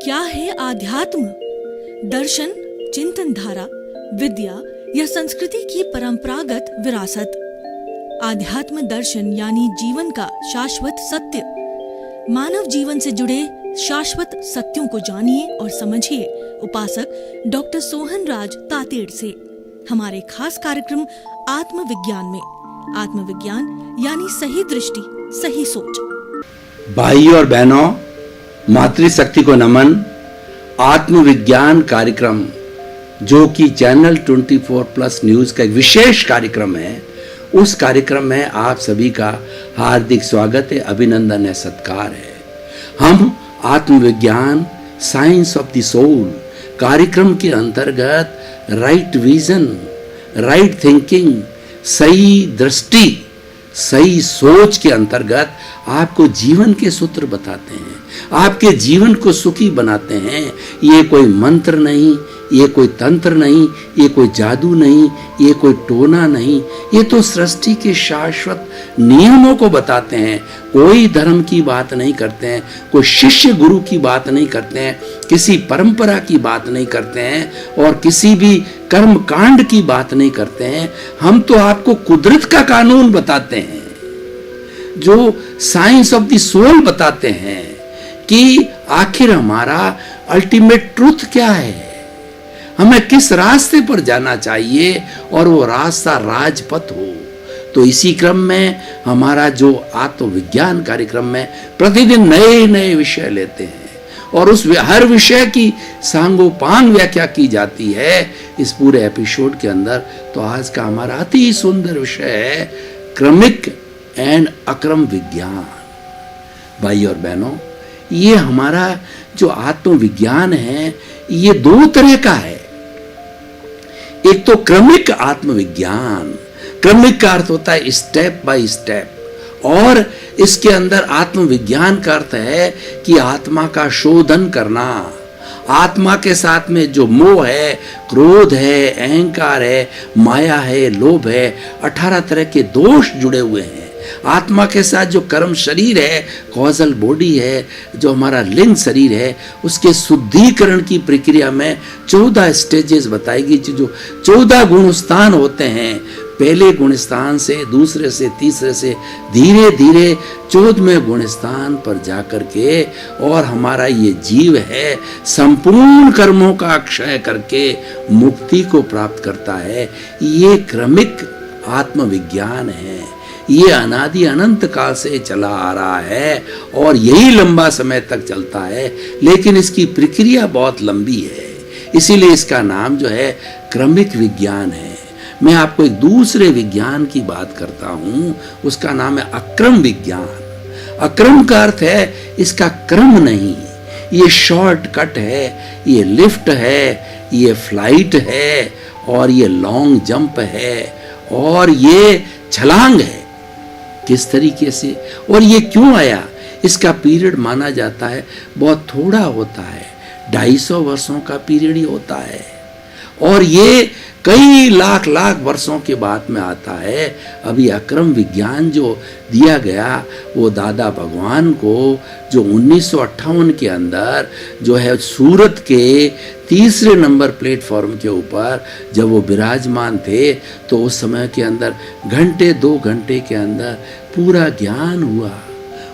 क्या है आध्यात्म? दर्शन, चिंतन धारा, विद्या या संस्कृति की परंपरागत विरासत। आध्यात्म दर्शन यानी जीवन का शाश्वत सत्य। मानव जीवन से जुड़े शाश्वत सत्यों को जानिए और समझिए उपासक डॉक्टर सोहन राज तातेड़ से हमारे खास कार्यक्रम आत्मविज्ञान में। आत्मविज्ञान यानी सही दृष्टि, सही सोच। भाइयों और बहनों, मातृशक्ति को नमन। आत्मविज्ञान कार्यक्रम जो कि चैनल 24+ न्यूज का एक विशेष कार्यक्रम है, उस कार्यक्रम में आप सभी का हार्दिक स्वागत है, अभिनंदन है, सत्कार है। हम आत्मविज्ञान साइंस ऑफ द सोल कार्यक्रम के अंतर्गत राइट विजन, राइट थिंकिंग, सही दृष्टि, सही सोच के अंतर्गत आपको जीवन के सूत्र बताते हैं, आपके जीवन को सुखी बनाते हैं। ये कोई मंत्र नहीं, ये कोई तंत्र नहीं, ये कोई जादू नहीं, ये कोई टोना नहीं, ये तो सृष्टि के शाश्वत नियमों को बताते हैं। कोई धर्म की बात नहीं करते हैं, कोई शिष्य गुरु की बात नहीं करते हैं, किसी परंपरा की बात नहीं करते हैं और किसी भी कर्म कांड की बात नहीं करते हैं। हम तो आपको कुदरत का कानून बताते हैं, जो साइंस ऑफ द सोल बताते हैं कि आखिर हमारा अल्टीमेट ट्रूथ क्या है, हमें किस रास्ते पर जाना चाहिए और वो रास्ता राजपथ हो। तो इसी क्रम में हमारा जो आत्मविज्ञान कार्यक्रम में प्रतिदिन नए नए विषय लेते हैं और उस हर विषय की सांगोपांग व्याख्या की जाती है इस पूरे एपिसोड के अंदर। तो आज का हमारा अति सुंदर विषय है क्रमिक एंड अक्रम विज्ञान। भाई और बहनों, ये हमारा जो आत्मविज्ञान है ये दो तरह का है। एक तो क्रमिक आत्मविज्ञान, क्रमिक का अर्थ होता है स्टेप बाय स्टेप, और इसके अंदर आत्मविज्ञान का अर्थ है कि आत्मा का शोधन करना। आत्मा के साथ में जो मोह है, क्रोध है, अहंकार है, माया है, लोभ है, 18 तरह के दोष जुड़े हुए हैं। आत्मा के साथ जो कर्म शरीर है, कॉजल बॉडी है, जो हमारा लिंग शरीर है, उसके शुद्धिकरण की प्रक्रिया में 14 स्टेजेस बताएगी। जो 14 गुणस्थान होते हैं, पहले गुणस्थान से, दूसरे से, तीसरे से धीरे धीरे 14वें गुणस्थान पर जाकर के और हमारा ये जीव है संपूर्ण कर्मों का क्षय करके मुक्ति को प्राप्त करता है। ये क्रमिक आत्मविज्ञान है। ये अनादि अनंत काल से चला आ रहा है और यही लंबा समय तक चलता है, लेकिन इसकी प्रक्रिया बहुत लंबी है, इसीलिए इसका नाम जो है क्रमिक विज्ञान है। मैं आपको एक दूसरे विज्ञान की बात करता हूं, उसका नाम है अक्रम विज्ञान। अक्रम का अर्थ है इसका क्रम नहीं, ये शॉर्टकट है, ये लिफ्ट है, ये फ्लाइट है, और ये लॉन्ग जंप है, और ये छलांग है। किस तरीके से और ये क्यों आया? इसका पीरियड माना जाता है बहुत थोड़ा होता है, 250 वर्षों का पीरियड ही होता है, और ये कई लाख वर्षों के बाद में आता है। अभी अक्रम विज्ञान जो दिया गया वो दादा भगवान को, जो 1958 के अंदर जो है सूरत के 3रे नंबर प्लेटफॉर्म के ऊपर जब वो विराजमान थे, तो उस समय के अंदर घंटे 2 घंटे के अंदर पूरा ज्ञान हुआ।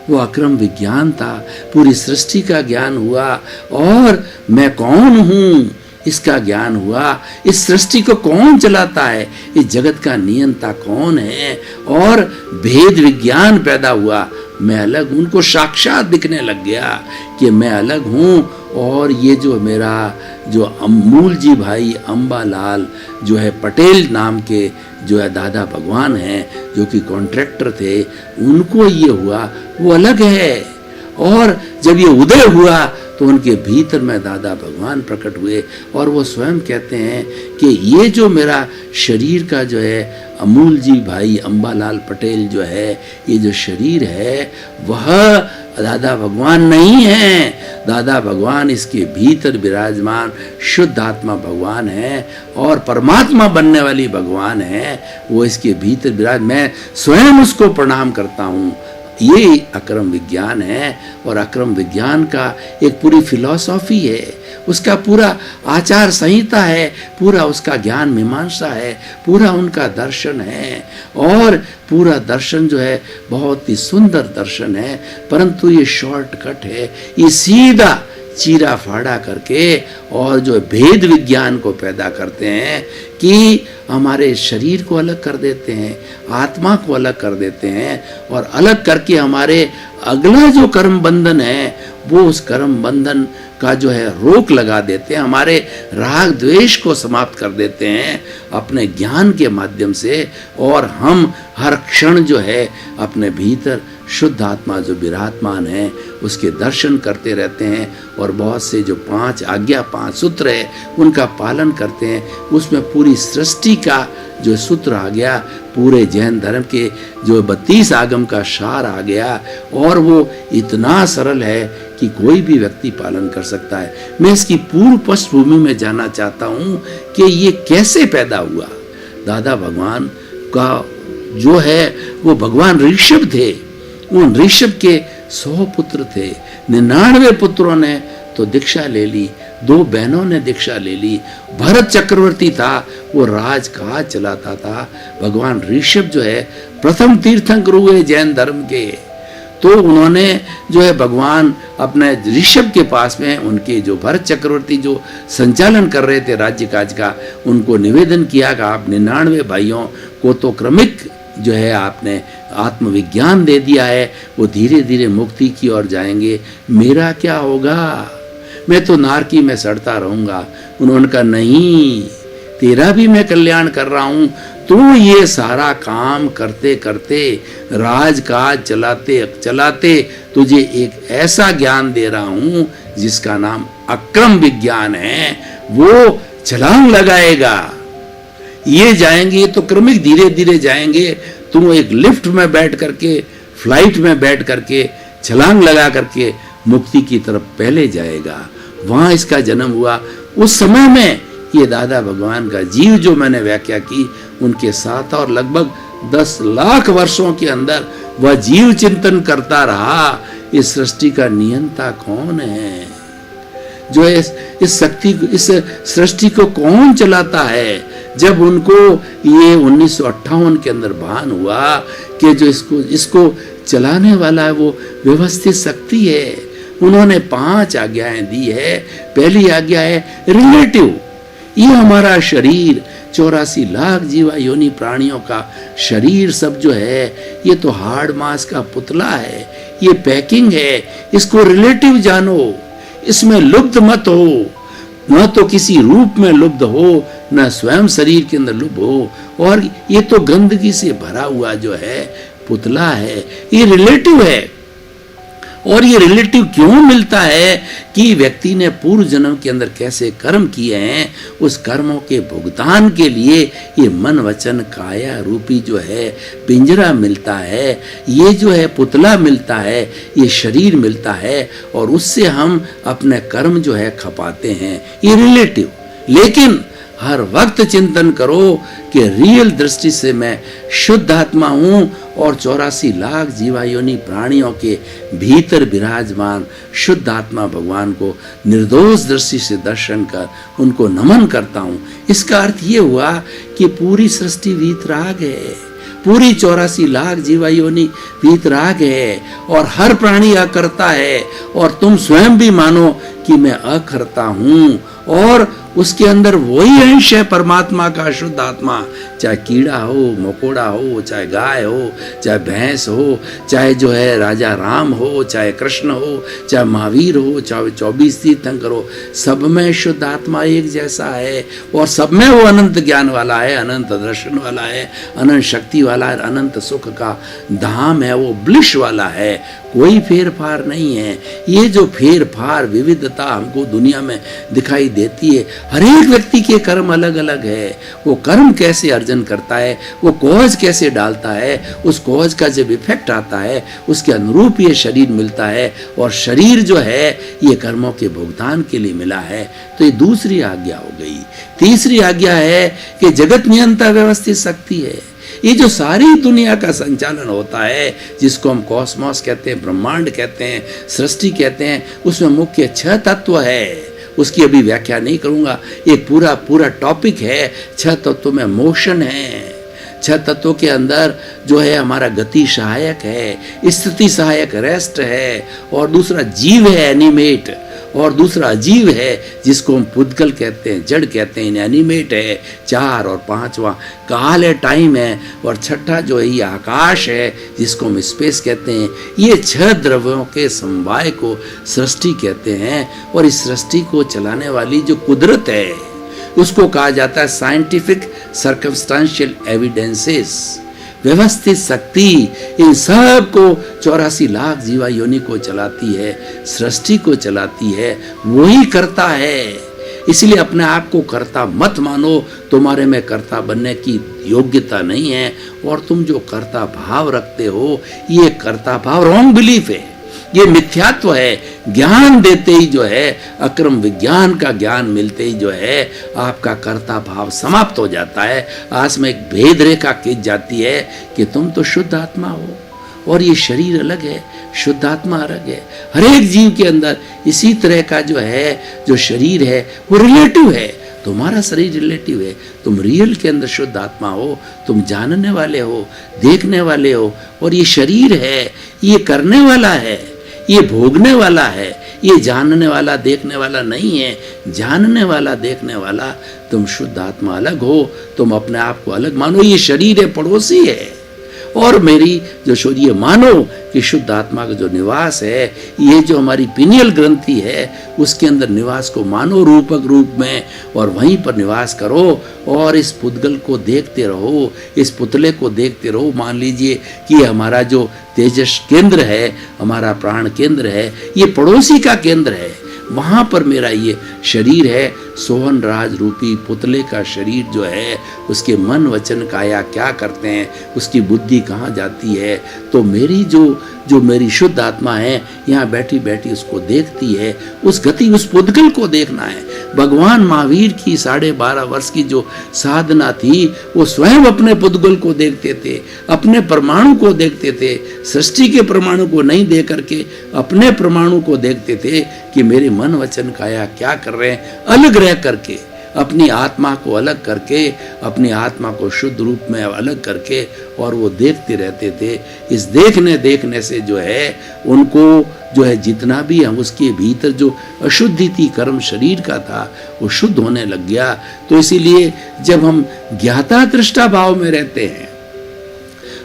वो अक्रम विज्ञान था, पूरी सृष्टि का ज्ञान हुआ, और मैं कौन हूँ इसका ज्ञान हुआ। इस सृष्टि को कौन चलाता है, इस जगत का नियंता कौन है, और भेद विज्ञान पैदा हुआ। मैं अलग, उनको साक्षात दिखने लग गया कि मैं अलग हूँ, और ये जो मेरा जो अमूल जी भाई अंबालाल जो है पटेल नाम के जो है दादा भगवान हैं, जो कि कॉन्ट्रैक्टर थे, उनको ये हुआ वो अलग है। और जब ये उदय हुआ तो उनके भीतर में दादा भगवान प्रकट हुए, और वो स्वयं कहते हैं कि ये जो मेरा शरीर का जो है अमूल जी भाई अंबालाल पटेल जो है, ये जो शरीर है वह दादा भगवान नहीं है। दादा भगवान इसके भीतर विराजमान शुद्ध आत्मा भगवान है, और परमात्मा बनने वाली भगवान है, वो इसके भीतर विराज। मैं स्वयं उसको प्रणाम करता हूँ। ये अक्रम विज्ञान है। और अक्रम विज्ञान का एक पूरी फिलॉसफी है, उसका पूरा आचार संहिता है, पूरा उसका ज्ञान मीमांसा है, पूरा उनका दर्शन है। और पूरा दर्शन जो है बहुत ही सुंदर दर्शन है, परंतु ये शॉर्टकट है, ये सीधा चीरा फाड़ा करके और जो भेद विज्ञान को पैदा करते हैं कि हमारे शरीर को अलग कर देते हैं, आत्मा को अलग कर देते हैं, और अलग करके हमारे अगला जो कर्म बंधन है वो उस कर्म बंधन का जो है रोक लगा देते हैं, हमारे राग द्वेष को समाप्त कर देते हैं अपने ज्ञान के माध्यम से। और हम हर क्षण जो है अपने भीतर शुद्ध आत्मा जो विराजमान है उसके दर्शन करते रहते हैं, और बहुत से जो 5 आज्ञा 5 सूत्र है उनका पालन करते हैं। उसमें पूरी सृष्टि का जो सूत्र आ गया, पूरे जैन धर्म के जो 32 आगम का सार आ गया, और वो इतना सरल है कि कोई भी व्यक्ति पालन कर सकता है। मैं इसकी पूर्व पृष्ठभूमि में जानना चाहता हूँ कि ये कैसे पैदा हुआ। दादा भगवान का जो है वो भगवान ऋषभ थे, उन ऋषभ के 100 पुत्र थे, 99 पुत्रों ने तो दीक्षा ले ली, 2 बहनों ने दीक्षा ले ली। भरत चक्रवर्ती था, वो राजकाज चलाता था। भगवान ऋषभ जो है प्रथम तीर्थंकर हुए जैन धर्म के, तो उन्होंने जो है भगवान अपने ऋषभ के पास में उनके जो भरत चक्रवर्ती जो संचालन कर रहे थे राज्य काज का, उनको निवेदन किया कि आप 99 भाइयों को तो क्रमिक जो है आपने आत्मविज्ञान दे दिया है, वो धीरे धीरे मुक्ति की ओर जाएंगे, मेरा क्या होगा, मैं तो नारकी में सड़ता रहूंगा। उन्होंने कहा नहीं, तेरा भी मैं कल्याण कर रहा हूं, तू ये सारा काम करते करते राजकाज चलाते चलाते तुझे एक ऐसा ज्ञान दे रहा हूं जिसका नाम अक्रम विज्ञान है, वो छलांग लगाएगा। ये जाएंगे तो क्रमिक धीरे धीरे जाएंगे, तुम एक लिफ्ट में बैठ करके, फ्लाइट में बैठ करके छलांग लगा करके मुक्ति की तरफ पहले जाएगा। वहां इसका जन्म हुआ। उस समय में ये दादा भगवान का जीव जो मैंने व्याख्या की, उनके साथ और लगभग 10 लाख वर्षों के अंदर वह जीव चिंतन करता रहा, इस सृष्टि का नियंता कौन है, जो इस शक्ति इस सृष्टि को कौन चलाता है। जब उनको ये 1958 के अंदर भान हुआ कि जो इसको चलाने वाला है वो व्यवस्थित शक्ति है, उन्होंने 5 आज्ञाएं दी है। पहली आज्ञा है रिलेटिव, ये हमारा शरीर 84 लाख जीवा योनि प्राणियों का शरीर सब जो है ये तो हार्ड मास का पुतला है, ये पैकिंग है, इसको रिलेटिव जानो, इसमें लुप्त मत हो, न तो किसी रूप में लुप्त हो, न स्वयं शरीर के अंदर लुप्त हो, और ये तो गंदगी से भरा हुआ जो है पुतला है, ये रिलेटिव है। और ये रिलेटिव क्यों मिलता है कि व्यक्ति ने पूर्व जन्म के अंदर कैसे कर्म किए हैं, उस कर्मों के भुगतान के लिए ये मन वचन काया रूपी जो है पिंजरा मिलता है, ये जो है पुतला मिलता है, ये शरीर मिलता है, और उससे हम अपने कर्म जो है खपाते हैं, ये रिलेटिव। लेकिन हर वक्त चिंतन करो कि रियल दृष्टि से मैं शुद्ध आत्मा हूं और 84 लाख जीवायोनि प्राणियों के भीतर विराजमान शुद्ध आत्मा भगवान को निर्दोष दृष्टि से दर्शन कर उनको नमन करता हूं। इसका अर्थ ये हुआ कि पूरी सृष्टि वीतराग है, पूरी 84 लाख जीवायोनि वीतराग है, और हर प्राणी अकर्ता है, और तुम स्वयं भी मानो कि मैं अकर्ता हूं, और उसके अंदर वही अंश है परमात्मा का शुद्ध आत्मा, चाहे कीड़ा हो, मकोड़ा हो, चाहे गाय हो, चाहे भैंस हो, चाहे जो है राजा राम हो, चाहे कृष्ण हो, चाहे महावीर हो, चाहे 24 तीर्थंकर हो, सब में शुद्ध आत्मा एक जैसा है, और सब में वो अनंत ज्ञान वाला है, अनंत दर्शन वाला है, अनंत शक्ति वाला है, अनंत सुख का धाम है, वो ब्लिश वाला है, कोई फेर फार नहीं है। ये जो फेर फार विविधता हमको दुनिया में दिखाई देती है, हर एक व्यक्ति के कर्म अलग अलग है, वो कर्म कैसे अर्जन करता है, वो कॉज कैसे डालता है, उस कॉज का जब इफेक्ट आता है उसके अनुरूप ये शरीर मिलता है, और शरीर जो है ये कर्मों के भुगतान के लिए मिला है। तो ये दूसरी आज्ञा हो गई। तीसरी आज्ञा है कि जगत नियंता व्यवस्थित शक्ति है, ये जो सारी दुनिया का संचालन होता है, जिसको हम कॉस्मॉस कहते हैं, ब्रह्मांड कहते हैं, सृष्टि कहते हैं, उसमें मुख्य 6 तत्व है। उसकी अभी व्याख्या नहीं करूंगा, एक पूरा टॉपिक है। 6 तत्वों में मोशन है, 6 तत्वों के अंदर जो है हमारा गति सहायक है, स्थिति सहायक रेस्ट है, और दूसरा जीव है एनिमेट, और दूसरा अजीव है जिसको हम पुद्गल कहते हैं, जड़ कहते हैं, एनिमेट है 4, और 5वां काल है, टाइम है, और 6ठा जो है ये आकाश है जिसको हम स्पेस कहते हैं। ये 6 द्रव्यों के समवाय को सृष्टि कहते हैं, और इस सृष्टि को चलाने वाली जो कुदरत है उसको कहा जाता है साइंटिफिक सर्कमस्टेंशियल एविडेंसेस, व्यवस्थित शक्ति। इन सब को 84 लाख जीवा योनि को चलाती है, सृष्टि को चलाती है, वही करता है। इसलिए अपने आप को कर्ता मत मानो, तुम्हारे में कर्ता बनने की योग्यता नहीं है, और तुम जो कर्ता भाव रखते हो ये कर्ता भाव रॉन्ग बिलीफ है, ये मिथ्यात्व है। ज्ञान देते ही जो है, अक्रम विज्ञान का ज्ञान मिलते ही जो है आपका कर्ता भाव समाप्त हो जाता है। आज में एक भेद रेखा खींच जाती है कि तुम तो शुद्ध आत्मा हो और ये शरीर अलग है, शुद्ध आत्मा अलग है। हर एक जीव के अंदर इसी तरह का जो है, जो शरीर है वो रिलेटिव है। तुम्हारा शरीर रिलेटिव है, तुम रियल के अंदर शुद्ध आत्मा हो, तुम जानने वाले हो, देखने वाले हो, और ये शरीर है, ये करने वाला है, ये भोगने वाला है, ये जानने वाला देखने वाला नहीं है। जानने वाला देखने वाला तुम शुद्ध आत्मा अलग हो, तुम अपने आप को अलग मानो। ये शरीर है, पड़ोसी है, और मेरी जो शरीर मानो कि शुद्ध आत्मा का जो निवास है, ये जो हमारी पिनियल ग्रंथि है उसके अंदर निवास को मानो रूपक रूप में, और वहीं पर निवास करो, और इस पुद्गल को देखते रहो, इस पुतले को देखते रहो। मान लीजिए कि हमारा जो तेजस केंद्र है, हमारा प्राण केंद्र है, ये पड़ोसी का केंद्र है, वहां पर मेरा ये शरीर है। सोहन राज रूपी पुतले का शरीर जो है, उसके मन वचन काया क्या करते हैं, उसकी बुद्धि कहाँ जाती है। तो मेरी जो मेरी शुद्ध आत्मा है यहाँ बैठी बैठी उसको देखती है। उस गति, उस पुद्गल को देखना है। भगवान महावीर की 12.5 वर्ष की जो साधना थी, वो स्वयं अपने पुद्गल को देखते थे, अपने परमाणु को देखते थे, सृष्टि के परमाणु को नहीं देख करके अपने परमाणु को देखते थे कि मेरे मन वचन काया क्या कर रहे हैं। अलग रह करके, अपनी आत्मा को अलग करके, अपनी आत्मा को शुद्ध रूप में अलग करके, और वो देखते रहते थे। इस देखने से जो है उनको जो है जितना भी हम उसके भीतर जो अशुद्धि थी, कर्म शरीर का था, वो शुद्ध होने लग गया। तो इसीलिए जब हम ज्ञाता दृष्टा भाव में रहते हैं,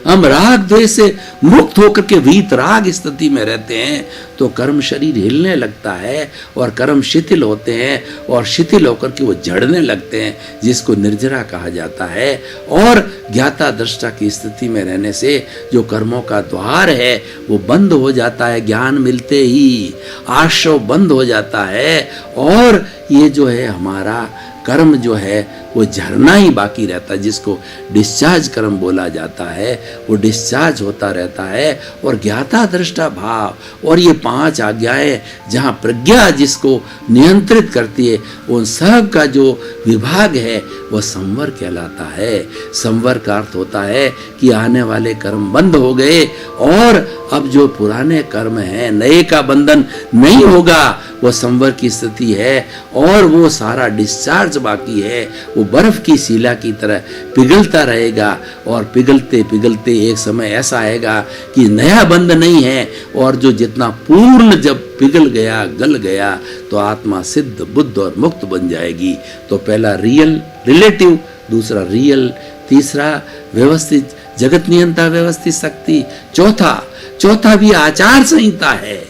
हम राग द्वेष से मुक्त होकर के वीतराग स्थिति में रहते हैं, तो कर्म शरीर हिलने लगता है, और कर्म शिथिल होते हैं, और शिथिल होकर के वो झड़ने लगते हैं, जिसको निर्जरा कहा जाता है। और ज्ञाता दृष्टा की स्थिति में रहने से जो कर्मों का द्वार है वो बंद हो जाता है। ज्ञान मिलते ही आश्रव बंद हो जाता है, और ये जो है हमारा कर्म जो है वो झरना ही बाकी रहता है, जिसको डिस्चार्ज कर्म बोला जाता है, वो डिस्चार्ज होता रहता है। और ज्ञाता दृष्टा भाव और ये 5 आज्ञाएं जहाँ प्रज्ञा जिसको नियंत्रित करती है, उन सब का जो विभाग है वह संवर कहलाता है। संवर का अर्थ होता है कि आने वाले कर्म बंद हो गए, और अब जो पुराने कर्म हैं, नए का बंधन नहीं होगा, वो संवर की स्थिति है। और वो सारा डिस्चार्ज बाकी है, वो बर्फ की शिला की तरह पिघलता रहेगा, और पिघलते पिघलते एक समय ऐसा आएगा कि नया बंध नहीं है, और जो जितना पूर्ण जब पिघल गया, गल गया, तो आत्मा सिद्ध, बुद्ध और मुक्त बन जाएगी। तो पहला रियल रिलेटिव, दूसरा रियल, तीसरा व्यवस्थित जगत नियंता व्यवस्थित शक्ति, चौथा भी आचार संहिता है।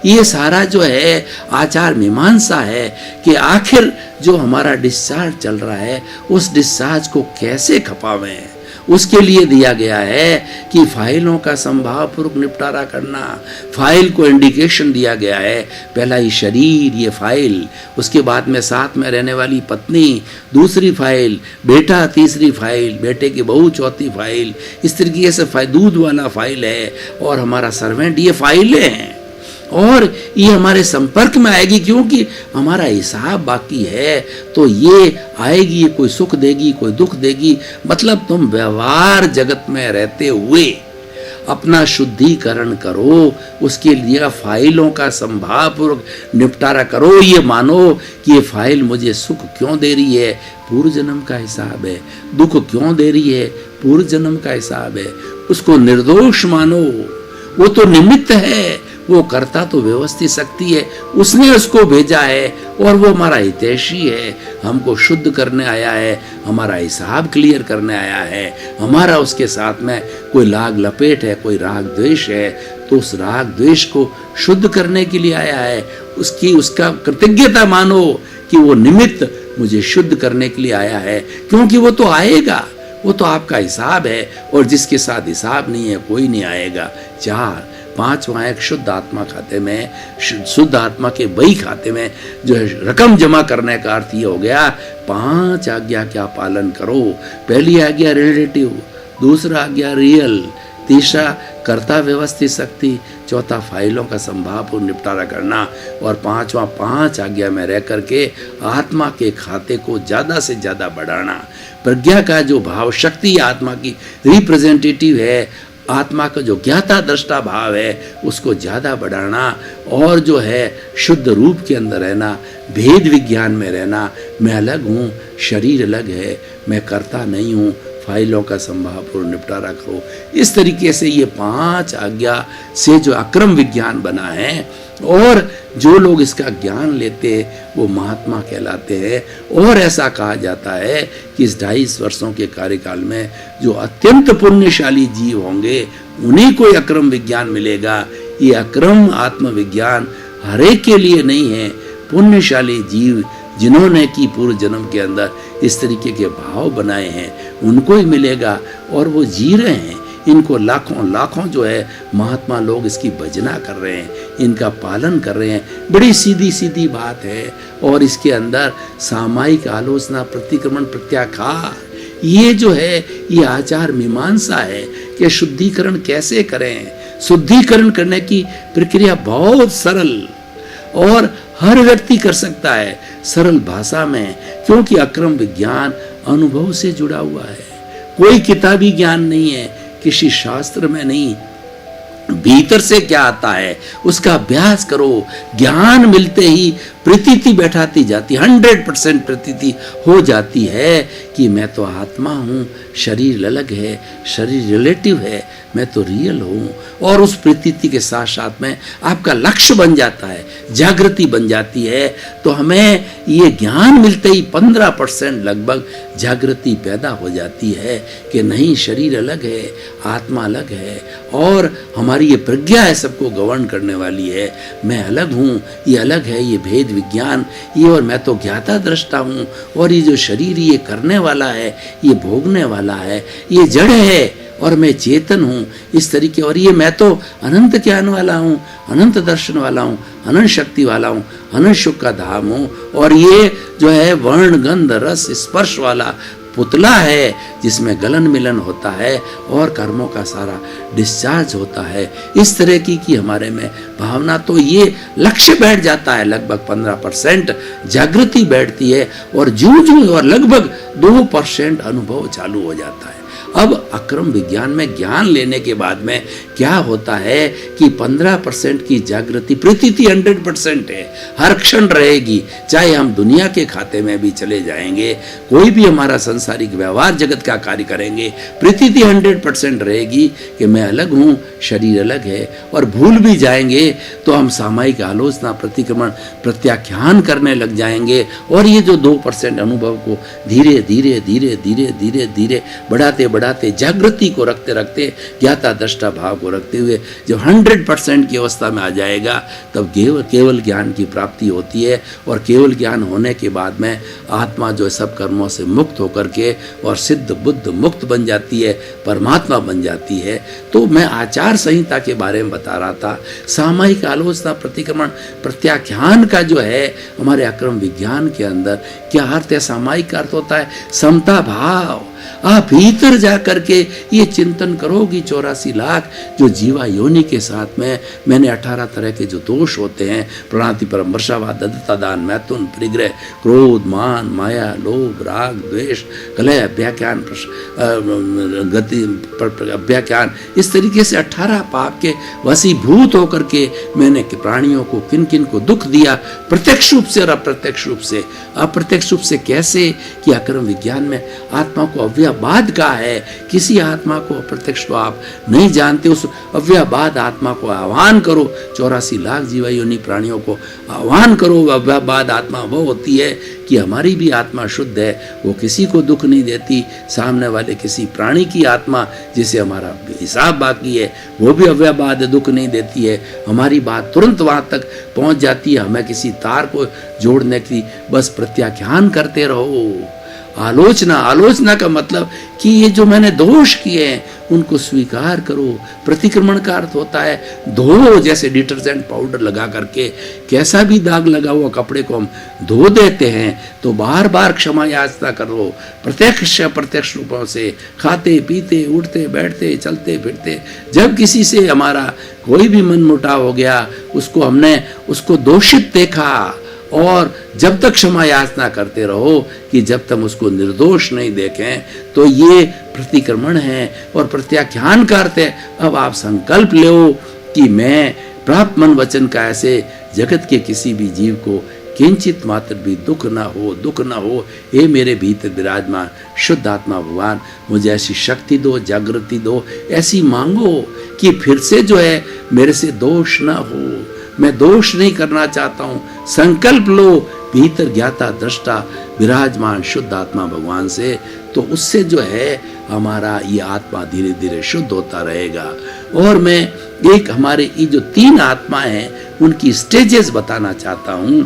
ये सारा जो है आचार मीमांसा है कि आखिर जो हमारा डिस्चार्ज चल रहा है, उस डिस्चार्ज को कैसे खपावें, उसके लिए दिया गया है कि फाइलों का संभावपूर्वक निपटारा करना। फाइल को इंडिकेशन दिया गया है, पहला ही शरीर, ये फाइल, उसके बाद में साथ में रहने वाली पत्नी दूसरी फाइल, बेटा तीसरी फाइल, बेटे की बहू चौथी फाइल, इस तरीके से दूध वाला फाइल है, और हमारा सर्वेंट, ये फाइलें हैं। और ये हमारे संपर्क में आएगी, क्योंकि हमारा हिसाब बाकी है। तो ये आएगी, कोई सुख देगी, कोई दुख देगी। मतलब तुम व्यवहार जगत में रहते हुए अपना शुद्धिकरण करो, उसके लिए फाइलों का संभावपूर्वक निपटारा करो। ये मानो कि ये फाइल मुझे सुख क्यों दे रही है, पूर्व जन्म का हिसाब है। दुख क्यों दे रही है, पूर्व जन्म का हिसाब है। उसको निर्दोष मानो, वो तो निमित्त है, वो करता तो व्यवस्थित शक्ति है, उसने उसको भेजा है और वो हमारा हितैषी है, हमको शुद्ध करने आया है, हमारा हिसाब क्लियर करने आया है। हमारा उसके साथ में कोई लाग लपेट है, कोई राग द्वेष है, तो उस राग द्वेष को शुद्ध करने के लिए आया है। उसका कृतज्ञता मानो कि वो निमित्त मुझे शुद्ध करने के लिए आया है, क्योंकि वो तो आएगा, वो तो आपका हिसाब है, और जिसके साथ हिसाब नहीं है कोई नहीं आएगा। 4 5वां एक शुद्ध आत्मा खाते में, शुद्ध आत्मा के वही खाते में जो है रकम जमा करने का अर्थ ये हो गया, 5 आज्ञा क्या पालन करो। पहली आज्ञा रिलेटिव, दूसरा आज्ञा रियल, तीसरा कर्ता व्यवस्थित शक्ति, चौथा फाइलों का संभावपूर्ण निपटारा करना, और 5वां 5 आज्ञा में रह करके आत्मा के खाते को ज्यादा से ज्यादा बढ़ाना। प्रज्ञा का जो भाव शक्ति आत्मा की रिप्रेजेंटेटिव है, आत्मा का जो ज्ञाता दृष्टा भाव है उसको ज्यादा बढ़ाना, और जो है शुद्ध रूप के अंदर रहना, भेद विज्ञान में रहना। मैं अलग हूँ, शरीर अलग है, मैं करता नहीं हूँ, फाइलों का संभावपूर्ण निपटारा करो। इस तरीके से ये 5 आज्ञा से जो अक्रम विज्ञान बना है, और जो लोग इसका ज्ञान लेते वो महात्मा कहलाते हैं। और ऐसा कहा जाता है कि इस 250 वर्षों के कार्यकाल में जो अत्यंत पुण्यशाली जीव होंगे उन्हीं को अक्रम विज्ञान मिलेगा। ये अक्रम आत्मविज्ञान हर एक के लिए नहीं है। पुण्यशाली जीव जिन्होंने की पूर्व जन्म के अंदर इस तरीके के भाव बनाए हैं उनको ही मिलेगा, और वो जी रहे हैं। इनको लाखों लाखों जो है महात्मा लोग इसकी भजना कर रहे हैं, इनका पालन कर रहे हैं। बड़ी सीधी सीधी बात है, और इसके अंदर सामायिक आलोचना, प्रतिक्रमण, प्रत्याखार, ये जो है ये आचार मीमांसा है कि शुद्धिकरण कैसे करें। शुद्धिकरण करने की प्रक्रिया बहुत सरल, और हर व्यक्ति कर सकता है सरल भाषा में, क्योंकि अक्रम विज्ञान अनुभव से जुड़ा हुआ है। कोई किताबी ज्ञान नहीं है, किसी शास्त्र में नहीं, भीतर से क्या आता है उसका अभ्यास करो। ज्ञान मिलते ही प्रतीति बैठाती जाती, 100% प्रतीति हो जाती है कि मैं तो आत्मा हूँ, शरीर अलग है, शरीर रिलेटिव है, मैं तो रियल हूँ। और उस प्रतीति के साथ साथ में आपका लक्ष्य बन जाता है, जागृति बन जाती है। तो हमें ये ज्ञान मिलते ही 15% लगभग जागृति पैदा हो जाती है कि नहीं, शरीर अलग है, आत्मा अलग है, और हमारी ये प्रज्ञा है सबको गवर्न करने वाली है। मैं अलग हूँ, ये अलग है, ये भेद विज्ञान, ये, और मैं तो ज्ञाता दृष्टा हूँ, और ये जो शरीर ये करने वाला है, ये भोगने वाला है, ये जड़ है, और मैं चेतन हूँ। इस तरीके, और ये मैं तो अनंत ज्ञान वाला हूँ, अनंत दर्शन वाला हूँ, अनंत शक्ति वाला हूँ, अनंत सुख का धाम हूँ। और ये जो है वर्ण गंध रस स्पर्श वाला पुतला है जिसमें गलन मिलन होता है और कर्मों का सारा डिस्चार्ज होता है। इस तरह की हमारे में भावना, तो ये लक्ष्य बैठ जाता है, लगभग 15% जागृति बैठती है, और जूझ और लगभग 2% अनुभव चालू हो जाता है। अब अक्रम विज्ञान में ज्ञान लेने के बाद में क्या होता है कि 15% की जागृति, प्रतीति 100% है, हर क्षण रहेगी। चाहे हम दुनिया के खाते में भी चले जाएंगे, कोई भी हमारा सांसारिक व्यवहार जगत का कार्य करेंगे, प्रतीति 100% रहेगी कि मैं अलग हूँ, शरीर अलग है। और भूल भी जाएंगे तो हम सामायिक आलोचना, प्रतिक्रमण, प्रत्याख्यान करने लग जाएंगे, और ये जो 2% अनुभव को धीरे धीरे धीरे धीरे धीरे धीरे बढ़ाते बढ़ाते, जागृति को रखते रखते, ज्ञाता दृष्टा भाव को रखते हुए जब 100% की अवस्था में आ जाएगा, तब केवल ज्ञान की प्राप्ति होती है। और केवल ज्ञान होने के बाद में आत्मा जो सब कर्मों से मुक्त होकर के और सिद्ध बुद्ध मुक्त बन जाती है, परमात्मा बन जाती है। तो मैं आचार संहिता के बारे में बता रहा था। सामायिक आलोचना, प्रतिक्रमण, प्रत्याख्यान का जो है हमारे अक्रम विज्ञान के अंदर क्या अर्थ है? सामायिक अर्थ होता है समता भाव। आप भीतर जा करके ये चिंतन करोगी 84 लाख जो जीवा योनि के साथ में मैंने 18 तरह के जो दोष होते हैं, प्रणाति परम वर्षावाद, दत्ता दान, मैथुन, परिग्रह, क्रोध, मान, माया, लोभ, राग, द्वेष, कलह, अभ्याख्यान, गति, अभ्याख्यान, इस तरीके से 18 पाप के वशीभूत होकर के मैंने प्राणियों को किन किन को दुख दिया, प्रत्यक्ष रूप से और अप्रत्यक्ष रूप से। अप्रत्यक्ष रूप से कैसे कि अक्रम विज्ञान में आत्मा को अव्ययवाद का है, किसी आत्मा को अप्रत्यक्ष तो आप नहीं जानते, उस अव्ययवाद आत्मा को आह्वान करो, 84 लाख जीवा योनि प्राणियों को आह्वान करो। अव्ययवाद आत्मा वो होती है कि हमारी भी आत्मा शुद्ध है, वो किसी को दुख नहीं देती। सामने वाले किसी प्राणी की आत्मा जिसे हमारा हिसाब बाकी है वो भी अव्ययवाद दुख नहीं देती है, हमारी बात तुरंत वहां तक पहुंच जाती है। हमें किसी तार को जोड़ने की बस प्रत्याख्यान करते रहो। आलोचना का मतलब कि ये जो मैंने दोष किए हैं उनको स्वीकार करो। प्रतिक्रमण का अर्थ होता है धो, जैसे डिटर्जेंट पाउडर लगा करके कैसा भी दाग लगा हुआ कपड़े को हम धो देते हैं, तो बार बार क्षमा याचना करो। प्रत्यक्ष अप्रत्यक्ष रूपों से, खाते पीते उठते बैठते चलते फिरते, जब किसी से हमारा कोई भी मन मुटाव हो गया, हमने उसको दोषित देखा, और जब तक क्षमा याचना करते रहो कि जब तक उसको निर्दोष नहीं देखें, तो ये प्रतिक्रमण है। और प्रत्याख्यान का अर्थ है अब आप संकल्प लो कि मैं प्राप्त मन वचन का ऐसे जगत के किसी भी जीव को किंचित मात्र भी दुख ना हो। हे मेरे भीतर विराजमान शुद्ध आत्मा भगवान, मुझे ऐसी शक्ति दो, जागृति दो, ऐसी मांगो कि फिर से जो है मेरे से दोष ना हो। मैं दोष नहीं करना चाहता हूं। संकल्प लो भीतर ज्ञाता दृष्टा विराजमान शुद्ध आत्मा भगवान से, तो उससे जो है हमारा ये आत्मा धीरे धीरे शुद्ध होता रहेगा। और मैं एक हमारे ये जो 3 आत्माएं हैं उनकी स्टेजेस बताना चाहता हूं।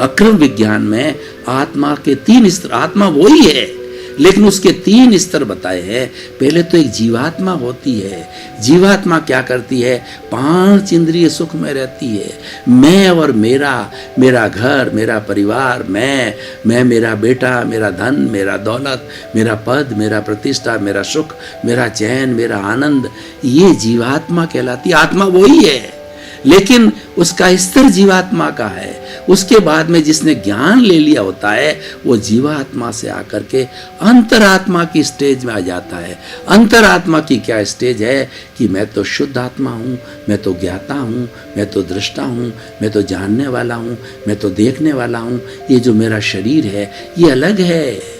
अक्रम विज्ञान में आत्मा के 3 स्तर, आत्मा वही है लेकिन उसके 3 स्तर बताए हैं। पहले तो एक जीवात्मा होती है। जीवात्मा क्या करती है? 5 इंद्रिय सुख में रहती है। मैं और मेरा घर, मेरा परिवार, मैं मेरा बेटा, मेरा धन, मेरा दौलत, मेरा पद, मेरा प्रतिष्ठा, मेरा सुख, मेरा चैन, मेरा आनंद, ये जीवात्मा कहलाती है। आत्मा वही है लेकिन उसका स्तर जीवात्मा का है। उसके बाद में जिसने ज्ञान ले लिया होता है वो जीवात्मा से आकर के अंतरात्मा की स्टेज में आ जाता है। अंतरात्मा की क्या स्टेज है कि मैं तो शुद्ध आत्मा हूँ, मैं तो ज्ञाता हूँ, मैं तो दृष्टा हूँ, मैं तो जानने वाला हूँ, मैं तो देखने वाला हूँ। ये जो मेरा शरीर है ये अलग है,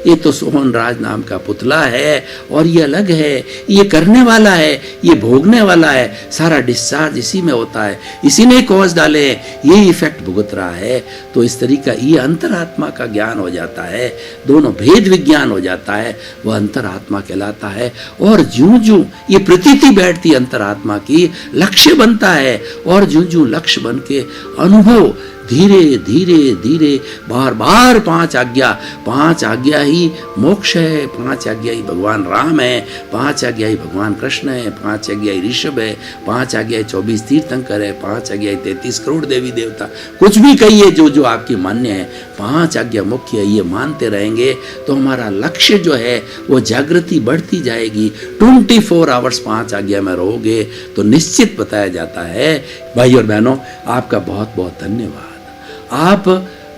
ये तो सोहन राज नाम का पुतला है और ये अलग है, ये करने वाला है, ये भोगने वाला है, सारा डिस्चार्ज इसी में होता है, इसी ने कॉज डाले, ये इफेक्ट भुगत रहा है। तो इस तरीका ये अंतरात्मा का ज्ञान हो जाता है, दोनों भेद विज्ञान हो जाता है, वह अंतरात्मा कहलाता है। और ज्यों-ज्यों ये प्रतीति बैठती अंतरात्मा की, लक्ष्य बनता है, और ज्यों-ज्यों लक्ष्य बन के अनुभव धीरे धीरे धीरे बार बार 5 आज्ञा ही मोक्ष है, 5 आज्ञा ही भगवान राम है, 5 आज्ञा ही भगवान कृष्ण है, 5 आज्ञा ही ऋषभ है, 5 आज्ञा ही 24 तीर्थंकर है, 5 आज्ञा ही 33 करोड़ देवी देवता, कुछ भी कहिए जो आपकी मान्य है, 5 आज्ञा मुख्य है। ये मानते रहेंगे तो हमारा लक्ष्य जो है वो जागृति बढ़ती जाएगी। 24 आवर्स 5 आज्ञा में रहोगे तो निश्चित बताया जाता है। भाई और बहनों, आपका बहुत बहुत धन्यवाद। आप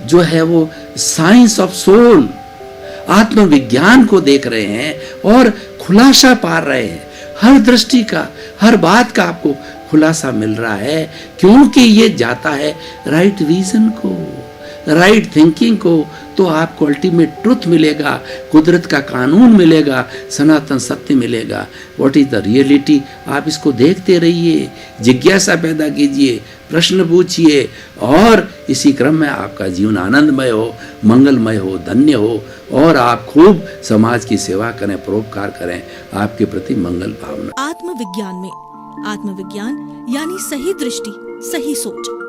जो है वो साइंस ऑफ सोल, आत्मविज्ञान को देख रहे हैं और खुलासा पा रहे हैं। हर दृष्टि का, हर बात का आपको खुलासा मिल रहा है, क्योंकि ये जाता है राइट विजन को, राइट थिंकिंग को। तो आपको अल्टीमेट ट्रुथ मिलेगा, कुदरत का कानून मिलेगा, सनातन सत्य मिलेगा। व्हाट इज द रियलिटी, आप इसको देखते रहिए, जिज्ञासा पैदा कीजिए, प्रश्न पूछिए, और इसी क्रम में आपका जीवन आनंदमय हो, मंगलमय हो, धन्य हो, और आप खूब समाज की सेवा करें, परोपकार करें। आपके प्रति मंगल भावना। आत्मविज्ञान में आत्मविज्ञान यानी सही दृष्टि, सही सोच।